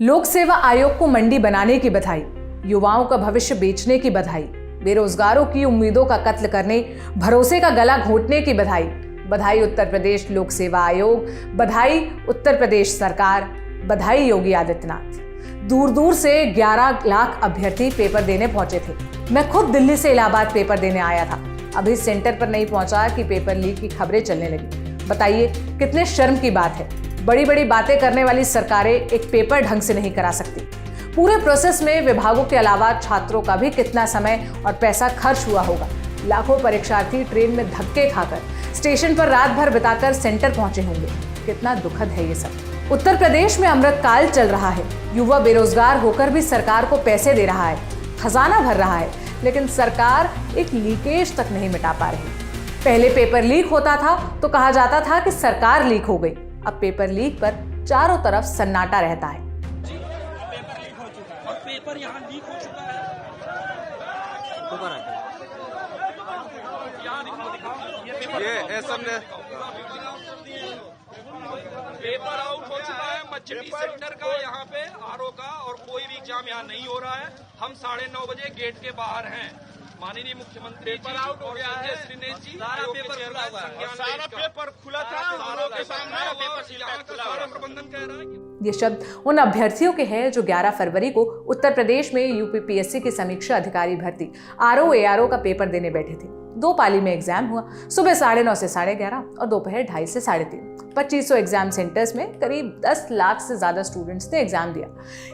लोक सेवा आयोग को मंडी बनाने की बधाई, युवाओं का भविष्य बेचने की बधाई, बेरोजगारों की उम्मीदों का कत्ल करने, भरोसे का गला घोंटने की बधाई। बधाई उत्तर प्रदेश लोक सेवा आयोग, बधाई उत्तर प्रदेश सरकार, बधाई योगी आदित्यनाथ। दूर दूर से 11 लाख अभ्यर्थी पेपर देने पहुंचे थे। मैं खुद दिल्ली से इलाहाबाद पेपर देने आया था। अभी सेंटर पर नहीं पहुंचा कि पेपर लीक की खबरें चलने लगी। बताइए कितने शर्म की बात है। बड़ी बड़ी बातें करने वाली सरकारें एक पेपर ढंग से नहीं करा सकती। पूरे प्रोसेस में विभागों के अलावा छात्रों का भी कितना समय और पैसा खर्च हुआ होगा। लाखों परीक्षार्थी ट्रेन में धक्के खाकर, स्टेशन पर रात भर बिताकर सेंटर पहुंचे होंगे। कितना दुखद है ये सब। उत्तर प्रदेश में अमृतकाल चल रहा है। युवा बेरोजगार होकर भी सरकार को पैसे दे रहा है, खजाना भर रहा है, लेकिन सरकार एक लीकेज तक नहीं मिटा पा रही। पहले पेपर लीक होता था तो कहा जाता था कि सरकार लीक हो गई। अब पेपर लीक पर चारों तरफ सन्नाटा रहता है। पेपर लीक हो चुका है और पेपर यहाँ लीक हो चुका है। ये सबने पेपर आउट हो चुका है मच्छी सेंटर का, यहाँ पे आरओ का, और कोई भी एग्जाम यहाँ नहीं हो रहा है। हम 9:30 बजे गेट के बाहर हैं। माननीय मुख्यमंत्री पेपर आउट हो गया है। दिनेश जी, सारा पेपर खुला था, आरओ के सामने प्रबंधन कह रहा है। ये शब्द उन अभ्यर्थियों के हैं जो 11 फरवरी को उत्तर प्रदेश में यूपीपीएससी की समीक्षा अधिकारी भर्ती आरओ एआरओ का पेपर देने बैठे थे। 2 पाली में एग्जाम हुआ। सुबह 9:30 से 11:30 और दोपहर 2:30 से 3:30। 2500 एग्जाम सेंटर्स में करीब 10 लाख से ज्यादा स्टूडेंट्स ने एग्जाम दिया।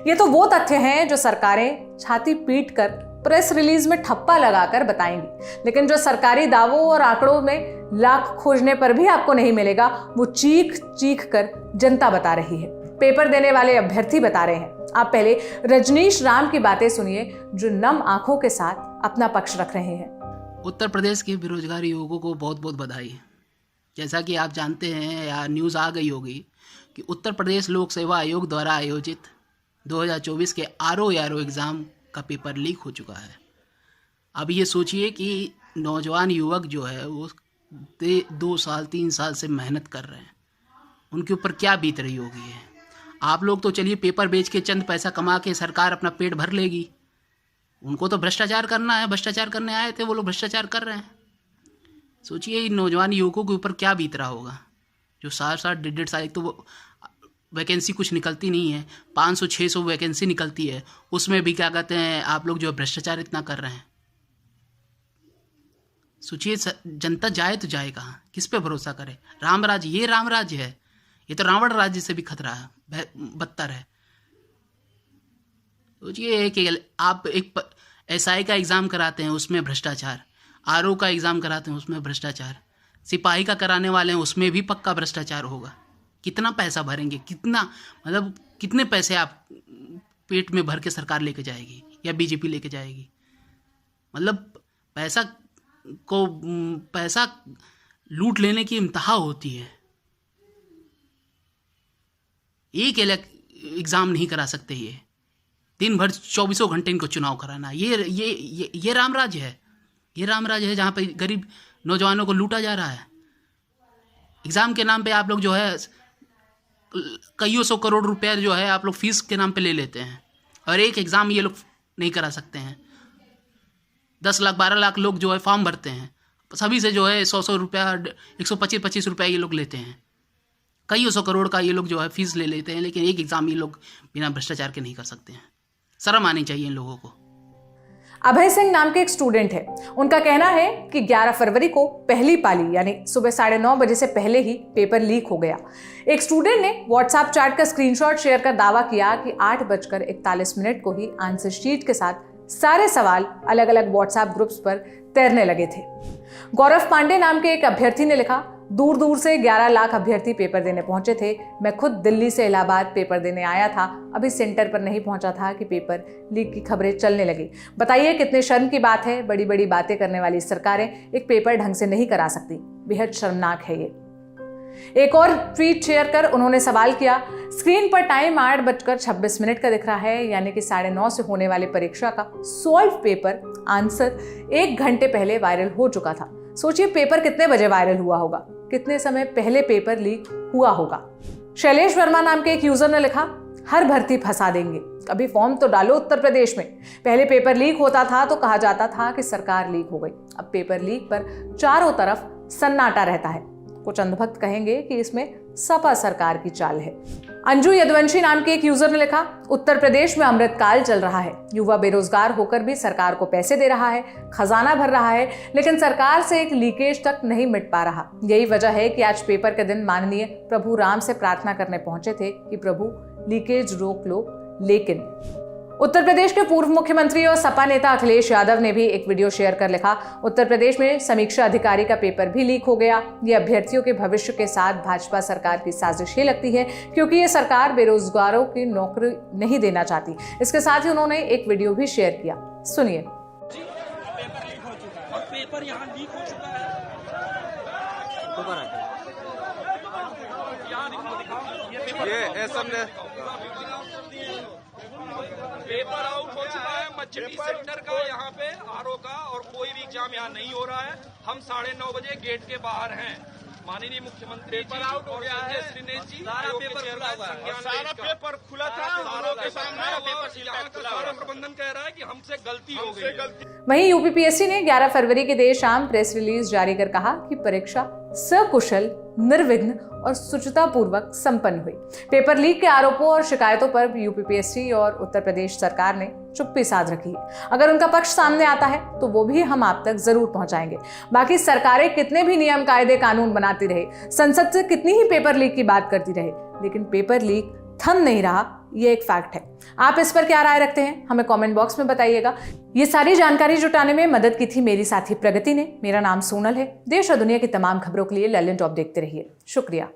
ये तो वो तथ्य हैं जो सरकारें छाती पीट कर प्रेस रिलीज में ठप्पा लगाकर बताएंगी, लेकिन जो सरकारी दावों और आंकड़ों में लाख खोजने पर भी आपको नहीं मिलेगा, वो चीख चीख कर जनता बता रही है, पेपर देने वाले अभ्यर्थी बता रहे हैं। आप पहले रजनीश राम की बातें सुनिए, जो नम आंखों के साथ अपना पक्ष रख रहे हैं। उत्तर प्रदेश के बेरोजगार युवकों को बहुत बहुत बधाई। जैसा कि आप जानते हैं या न्यूज़ आ गई होगी कि उत्तर प्रदेश लोक सेवा आयोग द्वारा आयोजित 2024 के आरओ एग्ज़ाम का पेपर लीक हो चुका है। अब ये सोचिए कि नौजवान युवक जो है वो 2 साल 3 साल से मेहनत कर रहे हैं, उनके ऊपर क्या बीत रही होगी है। आप लोग तो चलिए पेपर बेच के चंद पैसा कमा के सरकार अपना पेट भर लेगी, उनको तो भ्रष्टाचार करना है। भ्रष्टाचार करने आए थे वो लोग, भ्रष्टाचार कर रहे हैं। सोचिए इन नौजवान युवकों के ऊपर क्या बीत रहा होगा, जो 7-7 1.5 साल, एक तो वैकेंसी कुछ निकलती नहीं है, 500-600 वैकेंसी निकलती है, उसमें भी क्या कहते हैं आप लोग जो भ्रष्टाचार इतना कर रहे हैं। सोचिए जनता जाए तो जाए कहाँ, किस पे भरोसा करे। राम राज्य, ये राम राज्य है, ये तो रावण राज्य से भी खतरा है, बदतर है। सोचिए कि आप एक एसआई का एग्ज़ाम कराते हैं उसमें भ्रष्टाचार, आरओ का एग्ज़ाम कराते हैं उसमें भ्रष्टाचार, सिपाही का कराने वाले हैं उसमें भी पक्का भ्रष्टाचार होगा। कितना पैसा भरेंगे, कितना मतलब कितने पैसे आप पेट में भर के सरकार लेके जाएगी या बीजेपी लेके जाएगी। मतलब पैसा लूट लेने की इंतहा होती है। एक एग्ज़ाम नहीं करा सकते, ये दिन भर 24 घंटे इनको चुनाव कराना। ये राम राज्य है, ये राम राज्य है जहाँ पे गरीब नौजवानों को लूटा जा रहा है। एग्ज़ाम के नाम पे आप लोग जो है कईयों 100 करोड़ रुपया जो है आप लोग फीस के नाम पे ले लेते हैं, और एक एग्ज़ाम ये लोग नहीं करा सकते हैं। 10 लाख 12 लाख लोग जो है फॉर्म भरते हैं, सभी से जो है 100 रुपया 125 रुपया ये लोग लेते हैं। कईयों 100 करोड़ का ये लोग जो है फीस ले लेते हैं, लेकिन एक एग्ज़ाम ये लोग बिना भ्रष्टाचार के नहीं कर सकते हैं। शर्म आनी चाहिए इन लोगों को। अभय सिंह नाम के एक स्टूडेंट है। उनका कहना है कि 11 फरवरी को पहली पाली यानी सुबह 9:30 बजे से पहले ही पेपर लीक हो गया। एक स्टूडेंट ने व्हाट्सएप चैट का स्क्रीनशॉट शेयर कर दावा किया कि 8:41 को ही आंसर शीट के साथ सारे सवाल अलग अलग व्हाट्सएप ग्रुप्स पर तैरने लगे थे। गौरव पांडे नाम के एक अभ्यर्थी ने लिखा, दूर दूर से 11 लाख अभ्यर्थी पेपर देने पहुंचे थे। मैं खुद दिल्ली से इलाहाबाद पेपर देने आया था। अभी सेंटर पर नहीं पहुंचा था कि पेपर लीक की खबरें चलने लगी। बताइए कितने शर्म की बात है। बड़ी बड़ी बातें करने वाली सरकारें एक पेपर ढंग से नहीं करा सकती। बेहद शर्मनाक है ये। एक और ट्वीट शेयर कर उन्होंने सवाल किया, स्क्रीन पर टाइम 8:26 का दिख रहा है, यानी कि 9:30 से होने वाली परीक्षा का सॉल्व पेपर आंसर 1 घंटे पहले वायरल हो चुका था। सोचिए पेपर कितने बजे वायरल हुआ होगा, कितने समय पहले पेपर लीक हुआ होगा। शैलेश वर्मा नाम के एक यूजर ने लिखा, हर भर्ती फंसा देंगे। कभी फॉर्म तो डालो उत्तर प्रदेश में। पहले पेपर लीक होता था तो कहा जाता था कि सरकार लीक हो गई। अब पेपर लीक पर चारों तरफ सन्नाटा रहता है। कुछ अंधभक्त कहेंगे कि इसमें सपा सरकार की चाल है। अंजू यदुवंशी नाम के एक यूजर ने लिखा, उत्तर प्रदेश में अमृतकाल चल रहा है। युवा बेरोजगार होकर भी सरकार को पैसे दे रहा है, खजाना भर रहा है, लेकिन सरकार से एक लीकेज तक नहीं मिट पा रहा। यही वजह है कि आज पेपर के दिन माननीय प्रभु राम से प्रार्थना करने पहुंचे थे कि प्रभु लीकेज रोक लो। लेकिन उत्तर प्रदेश के पूर्व मुख्यमंत्री और सपा नेता अखिलेश यादव ने भी एक वीडियो शेयर कर लिखा, उत्तर प्रदेश में समीक्षा अधिकारी का पेपर भी लीक हो गया। ये अभ्यर्थियों के भविष्य के साथ भाजपा सरकार की साजिश ही लगती है, क्योंकि ये सरकार बेरोजगारों की नौकरी नहीं देना चाहती। इसके साथ ही उन्होंने एक वीडियो भी शेयर किया, सुनिए। पेपर यहाँ लीक हो चुका है। ये एसएमने पेपर आउट हो चुका है मछली सेक्टर का, यहाँ पे आरओ का, और कोई भी एग्जाम यहाँ नहीं हो रहा है। हम 9:30 बजे गेट के बाहर हैं। माननीय मुख्यमंत्री जी और संजय श्रीनेश जी सारा पेपर खुला था, सारा प्रबंधन कह रहा है कि हमसे गलती हो गई। वहीं यूपीपीएससी ने 11 फरवरी की देर शाम प्रेस रिलीज जारी कर कहा कि परीक्षा सकुशल, निर्विघ्न और शुचितापूर्वक संपन्न हुई। पेपर लीक के आरोपों और शिकायतों पर यूपीपीएससी और उत्तर प्रदेश सरकार ने चुप्पी साध रखी है। अगर उनका पक्ष सामने आता है तो वो भी हम आप तक जरूर पहुंचाएंगे। बाकी सरकारें कितने भी नियम कायदे कानून बनाती रहे, संसद से कितनी ही पेपर लीक की बात करती रहे, लेकिन पेपर लीक थम नहीं रहा, ये एक फैक्ट है। आप इस पर क्या राय रखते हैं, हमें कमेंट बॉक्स में बताइएगा। ये सारी जानकारी जुटाने में मदद की थी मेरी साथी प्रगति ने। मेरा नाम सोनल है। देश और दुनिया की तमाम खबरों के लिए ललन टॉप देखते रहिए। शुक्रिया।